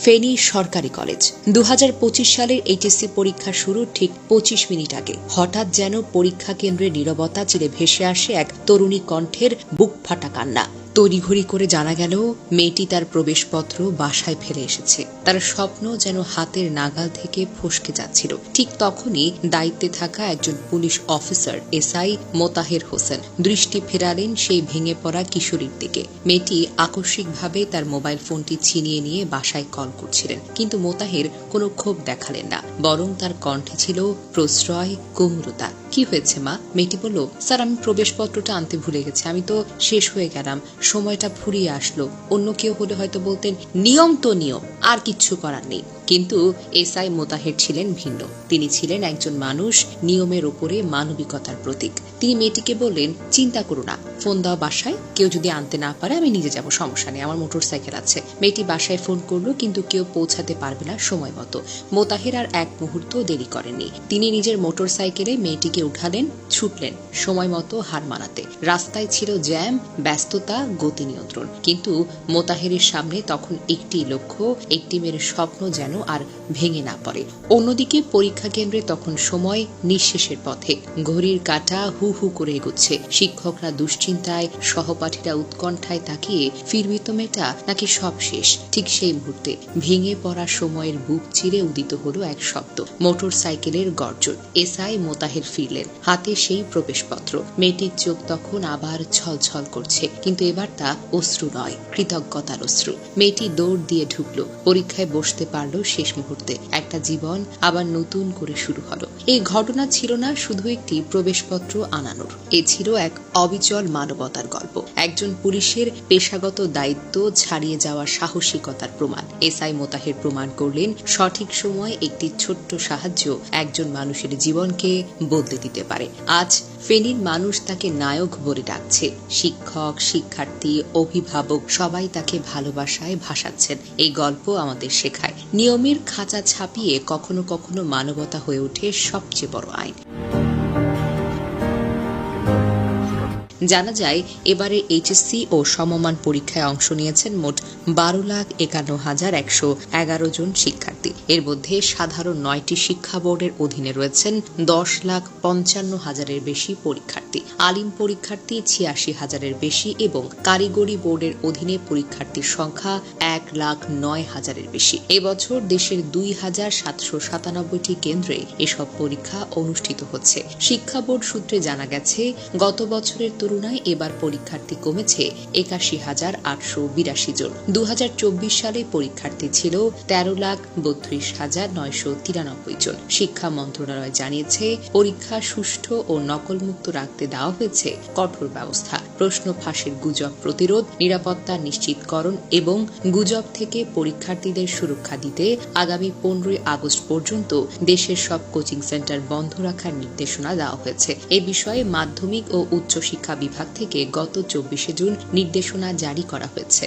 ফেনী সরকারি কলেজ 2025 সালের এইচএসসি পরীক্ষা শুরুর ঠিক 25 মিনিট আগে হঠাৎ যেন পরীক্ষা কেন্দ্রে নীরবতা চিরে ভেসে আসে এক তরুণী কণ্ঠের বুক ফাটা কান্না। তড়িঘড়ি করে জানা গেল মেয়েটি তার প্রবেশপত্র বাসায় ফেলে এসেছে। তার স্বপ্ন যেন হাতের নাগাল থেকে ফসকে যাচ্ছিল। ঠিক তখনই দায়িত্বে থাকা একজন police officer SI Motaher Hossain দৃষ্টি ফেরালেন সেই ভেঙে পড়া কিশোরীর দিকে। মেয়েটি আকস্মিকভাবে তার মোবাইল ফোনটি ছিনিয়ে নিয়ে বাসায় কল করছিলেন, কিন্তু মোতাহের কোনো ক্ষোভ দেখালেন না, বরং তার কণ্ঠে ছিল প্রশ্রয়, কুমরতা। কি হয়েছে মা? মেয়েটি বলল, স্যার, আমি প্রবেশপত্রটা আনতে ভুলে গেছি, আমি তো শেষ হয়ে গেলাম, সময়টা ফুরিয়ে আসলো। অন্য কেউ হলে হয়তো বলতেন, নিয়ম তো নিয়ম, আর কিচ্ছু করার নেই। কিন্তু এসআই মোতাহের ছিলেন ভিন্ন। তিনি ছিলেন একজন মানুষ, নিয়মের ওপরে মানবিকতার প্রতীক। তিনি মেয়েটিকে বললেন, চিন্তা করো না, ফোন দাও বাসায়, কেউ যদি আনতে না পারে আমি নিজে যাব, সমস্যা নেই, আমার মোটরসাইকেল আছে। মেয়েটি বাসায় ফোন করলো, কিন্তু কেউ পৌঁছাতে পারবে না সময় মতো। মোতাহের আর এক মুহূর্ত দেরি করেননি। তিনি নিজের মোটরসাইকেলে মেয়েটিকে উঠালেন, ছুটলেন সময় মতো হার মানাতে। রাস্তায় ছিল জ্যাম, ব্যস্ততা, গতি নিয়ন্ত্রণ, কিন্তু মোতাহেরের সামনে তখন একটি লক্ষ্য, একটি মেয়ের স্বপ্ন যেন আর ভেঙে না পড়ে। অন্যদিকে পরীক্ষা কেন্দ্রে তখন সময় নিঃশেষের পথে। ঘড়ির কাঁটা হু হু করে এগোচ্ছে। শিক্ষকরা দুশ্চিন্তায়, সহপাঠীরা উৎকণ্ঠায় তাকিয়ে, ফিরবি তো মেয়েটা নাকি সব শেষ? ঠিক সেই মুহূর্তে ভেঙে পড়া সময়ের বুক চিরে উদিত হলো এক শব্দ, মোটর সাইকেলের গর্জন। এসআই মোতাহের ফিরলেন, হাতে সেই প্রবেশপত্র। মেয়েটির চোখ তখন আবার ছলছল করছে, কিন্তু এবার তা অশ্রু নয়, কৃতজ্ঞতার অশ্রু। মেয়েটি দৌড় দিয়ে ঢুকলো, পরীক্ষায় বসতে পারলো শেষ মুহূর্তে। একটা জীবন আবার নতুন করে শুরু হলো। এই ঘটনা ছিল না শুধু একটি প্রবেশপত্র আনানোর, এ ছিল এক অবিচল মানবতার গল্প, একজন পুলিশের পেশাগত দায়িত্ব ছাড়িয়ে যাওয়ার সাহসিকতার প্রমাণ। এসআই মোতাহের প্রমাণ করলেন, সঠিক সময় একটি ছোট্ট সাহায্য একজন মানুষের জীবনকে বদলে দিতে পারে। আজ ফেনীর মানুষ তাকে নায়ক বলে ডাকছে। শিক্ষক, শিক্ষার্থী, অভিভাবক সবাই তাকে ভালোবাসায় ভাসাচ্ছেন। এই গল্প আমাদের শেখায়, নিয়মের খাঁচা ছাপিয়ে কখনো কখনো মানবতা হয়ে ওঠে সবচেয়ে বড় আইন। জানা যায়, এবারে এইচএসসি ও সমমান পরীক্ষায় অংশ নিয়েছেন মোট 12,51,111 জন শিক্ষার্থী। এর মধ্যে সাধারণ 9টি শিক্ষা বোর্ডের অধীনে রয়েছেন 10,55,000-এর বেশি পরীক্ষার্থী, আলিম পরীক্ষার্থী 86,000-এর বেশি এবং কারিগরি বোর্ডের অধীনে পরীক্ষার্থীর সংখ্যা 1,09,000-এর বেশি। এবছর দেশের 2,797টি কেন্দ্রে এসব পরীক্ষা অনুষ্ঠিত হচ্ছে। শিক্ষা বোর্ড সূত্রে জানা গেছে, গত বছরের তুলনায় এবার পরীক্ষার্থী কমেছে 81,882 জন। 2024 সালে পরীক্ষার্থী ছিল 13,32,993 জন। শিক্ষা মন্ত্রণালয় জানিয়েছে, পরীক্ষা সুষ্ঠু ও নকলমুক্ত রাখতে দেওয়া হয়েছে কঠোর ব্যবস্থা। প্রশ্ন ফাঁসের গুজব প্রতিরোধ, নিরাপত্তা নিশ্চিতকরণ এবং গুজব থেকে পরীক্ষার্থীদের সুরক্ষা দিতে আগামী 15 আগস্ট পর্যন্ত দেশের সব কোচিং সেন্টার বন্ধ রাখার নির্দেশনা দেওয়া হয়েছে। এ বিষয়ে মাধ্যমিক ও উচ্চশিক্ষা বিভাগ থেকে গত 24 জুন নির্দেশনা জারি করা হয়েছে।